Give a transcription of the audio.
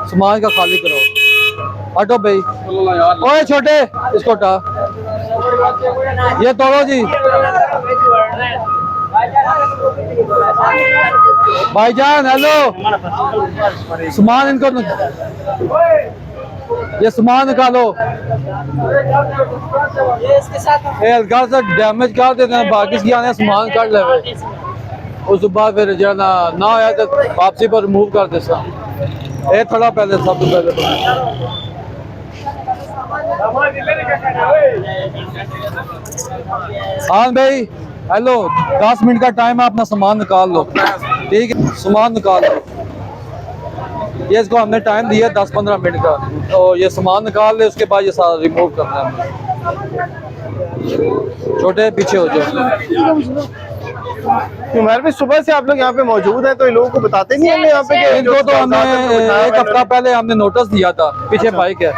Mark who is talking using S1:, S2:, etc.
S1: सामान का खाली करो। हटो भाई। ओए छोटे, इसको हटा। ये तोड़ो जी। भाईजान हेलो, सामान इनको ये सामान निकालो। ये हल्का सा डैमेज कर देते हैं, बाकी की आने सामान काट ले। उस बाद फिर जो ना आया तो वापसी पर रिमूव कर दे। ये थोड़ा पहले सब पहले हाँ भाई हेलो, 10 मिनट का टाइम है, अपना सामान निकाल लो। ठीक है, सामान निकाल लो। ये इसको हमने टाइम दिया 10-15 मिनट का, तो ये सामान निकाल ले, उसके बाद ये सारा रिमूव करना है हमें। छोटे पीछे हो जाओ।
S2: तुम्हारे भी सुबह से आप लोग यहाँ पे मौजूद हैं, तो इन लोगों को बताते नहीं हमें यहाँ पे कि
S1: इनको तो हमने एक हफ्ता पहले हमने नोटिस दिया था, पीछे बाइक है